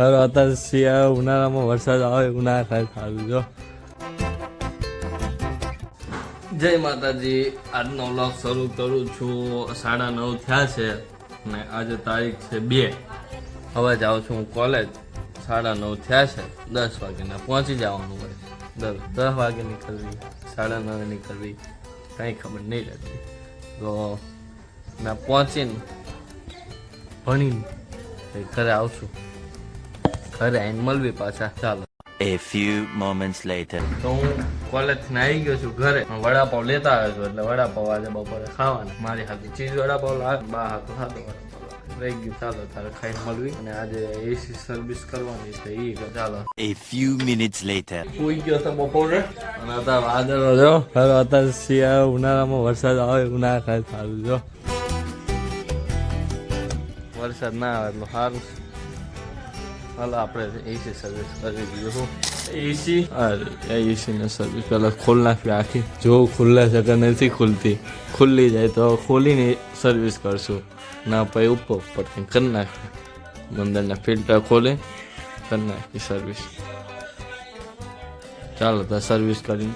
ખરો અત્યારે શિયાળા ઉનાળામાં વરસાદ આવે ઉનાળા થાય સારું જો. જય માતાજી, આજનો વ્લોગ શરૂ કરું છું. 9:30 થયા છે અને આજે તારીખ છે 2. હવે જાઉં છું હું કોલેજ. 9:30 થયા છે, 10 વાગ્યાના પહોંચી જવાનું હોય. 10 વાગે નીકળવી, 9:30 નીકળવી, કંઈ ખબર નહીં રહેતી. તો મેં પહોંચીને ભણીને ઘરે આવશું. ઘરે આવીને મળવી પાછા. ચાલો. A few moments later. તો હું કોલેજથી આવી ગયો છું ઘરે. વડાપાવ લેતા આવ્યો છું એટલે વડાપાવ આજે બપોરે ખાવાના. મારી હાથે ચીઝ વડાપાવ લાવે, બા હાથો સાદો વડાપાવ રહી ગયું. ચાલો તારે ખાઈને મળવી. અને આજે એસી સર્વિસ કરવાની છે એ. ચાલો. A few minutes later. સુઈ ગયો તો બપોરે અને અત્યારે વાદળો જો. હવે અત્યારે શિયાળા ઉનાળામાં વરસાદ આવે ઉનાળા થાય સારું જો. વરસાદ ના આવે એટલું સારું. હાલો આપણે એસી સર્વિસ કરી દઈએ. એસી એસી ને સર્વિસ પહેલાં ખોલ નાખવી આખી. જો ખુલ્લે છે કે નથી ખુલતી. ખુલ્લી જાય તો ખોલીને સર્વિસ કરશું. ના પછી ઉપર કરી નાખી. અંદરના ફિલ્ટર ખોલી કરી નાખી સર્વિસ. ચાલો તો સર્વિસ કરીને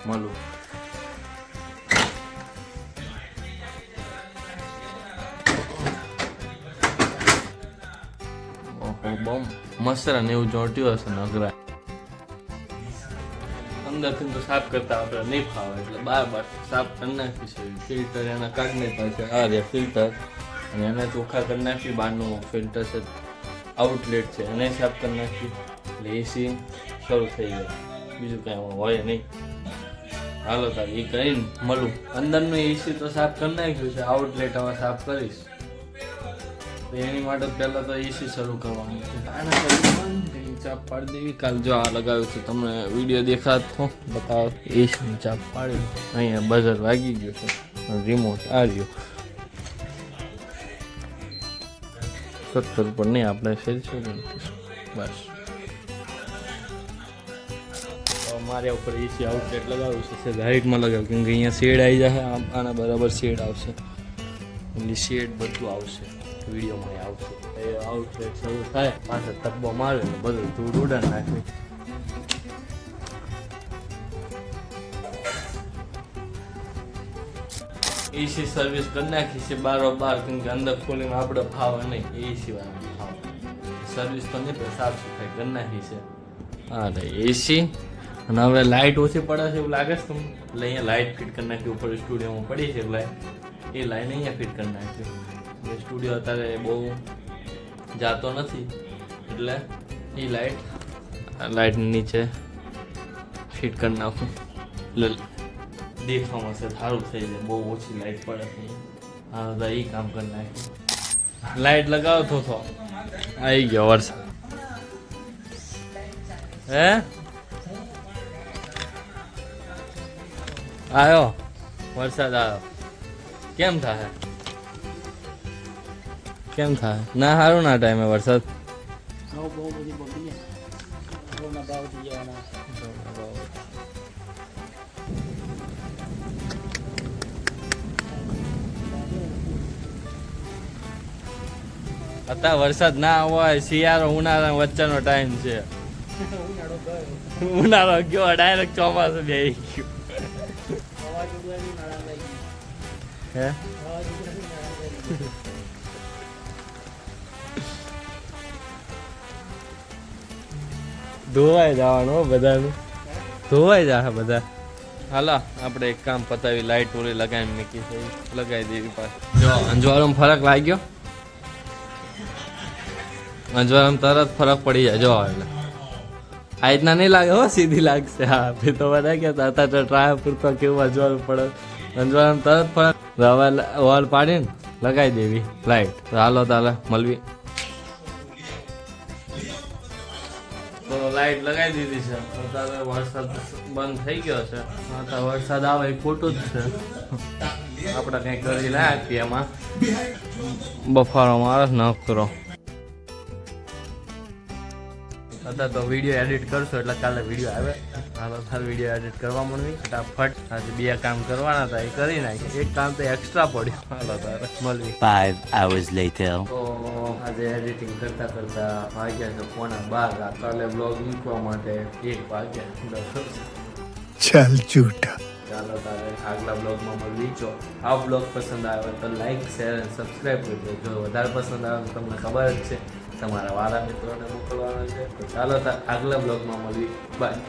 મળું. બહુ મસરા ને એવું ચોંટ્યું હશે ને અઘરા. અંદરથી તો સાફ કરતા આપણે નહીં ફાવે એટલે બાર સાફ કરી નાખીશું. ફિલ્ટર એના કાઢી નાખ્યા છે. આ રે ફિલ્ટર અને એને ચોખ્ખા કરી નાખી. બહારનું ફિલ્ટર છે, આઉટલેટ છે, એને સાફ કરી નાખી એટલે એસી શરૂ થઈ જાય. બીજું કાંઈ હોય નહીં. હાલો તાર એ કરીને મળું. અંદરનું એસી તો સાફ કરી નાખ્યું છે, આઉટલેટ હવે સાફ કરીશ. એની માટે પહેલા તો એસી શરૂ કરવાનું છે. ચાપ પાડી દેવી. કાલ જો આ લગાવ્યું છે, તમને વિડીયો દેખાતો બતાવો. એસી ચાપ પાડી. અહીંયા બઝર વાગી ગયો છે, રિમોટ આ રહ્યો. 70 પર નહીં, આપણે સેલ્સિયસ બસ. મારે ઉપર એસી આઉટલેટ લગાવ્યું છે. હાઈટમાં લગાવ્યું કેમ કે અહીંયા શેડ આવી જાય. આના બરાબર શેડ આવશે. એટલે શેડ બધું આવશે. વિડીયોમાં આવશે. એ આઉટલેટ શરૂ થાય પાછળ તબ્બો મારે ને બધું ધૂળ ઉડાડ નાખે. એસી સર્વિસ કરી નાખી છે બારોબાર. કેમ કે અંદર ખોલીને આપણે ફાવે નહીં. એસી વાળા ફાવે. સર્વિસ તો નહીં પણ સાફ સફાઈ કરી નાખી છે. હા એસી. અને હવે લાઇટ ઓછી પડે છે એવું લાગે છે તમને. એટલે અહીંયા લાઇટ ફિટ કરી નાખી. ઉપર સ્ટુડિયોમાં પડી છે લાઇટ. એ લાઈન અહીંયા ફિટ કરી નાખી. સ્ટુડિયો અત્યારે બહુ જાતો નથી એટલે એ લાઇટની નીચે ફિટ કરી નાખું એટલે દેખાવામાં છે સારું થઈ જાય. બહુ ઓછી લાઇટ પડે છે. હા બધા એ કામ કરી નાખ્યું. લાઇટ લગાવો થોડો. આવી ગયો વરસાદ. હે આવ્યો વરસાદ આવ્યો. કેમ થાય? કેમ થાય? ના સારું ના ટાઈમે વરસાદ. અત્યારે વરસાદ ના હોય. શિયાળો ઉનાળા વચ્ચેનો ટાઈમ છે. ઉનાળો ગયો ડાયરેક્ટ ચોમાસું બેસી ગયું. હે ધોવાઈ જવાનું બધાનું. ધોવાઈ જાય બધા. હાલો આપણે એક કામ પતાવી. લાઈટ ઓલી લગાવી મૂકી છે, લગાવી દેવી પાછી. જો અંજવાળામાં ફરક લાગ્યો. અંજવાળામાં તરત ફરક પડી જાય. જો એટલે આ રીતના નહીં લાગે હો, સીધી લાગશે. હા ભાઈ તો બધા કહેતા હતા તો ટ્રાય પૂરતો કેવું અંજવાળું પડે. અંજવાળામાં તરત ફરક. હવે વોલ પાડીને લગાવી દેવી લાઈટ. હાલો તાલે મળવી. તો લાઈટ લગાવી દીધી છે. અત્યારે વરસાદ બંધ થઈ ગયો છે. અત્યારે વરસાદ આવે એ ખોટું જ છે. આપણે કંઈ કરી નાખીએ એમાં. બફારો મારે ન કરો. અત્યારે તો વિડીયો એડિટ કરશો એટલે કાલે વિડીયો આવે. હાલો તારે વિડીયો એડિટ કરવા મળવી ફટાફટ. આજે 2 કામ કરવાના હતા એ કરી નાખી. એક કામ તો એક્સ્ટ્રા પડ્યું. હાલો તારે મળવી. 5 hours later. તો આજે એડિટિંગ કરતાં વાગ્યા છે 11:15. કાલે બ્લોગ મૂકવા માટે 1 વાગ્યા. चल झूठा। ચાલો તારે આગલા બ્લોગમાં મળવી. જો આ બ્લોગ પસંદ આવે તો લાઈક શેર અને સબસ્ક્રાઈબ કરજો. જો વધારે પસંદ આવે તો તમને ખબર જ છે તમારા વાલા મિત્રોને મોકલવાનો છે. તો ચાલો તાર આગલા બ્લોગમાં મળવી. બાય.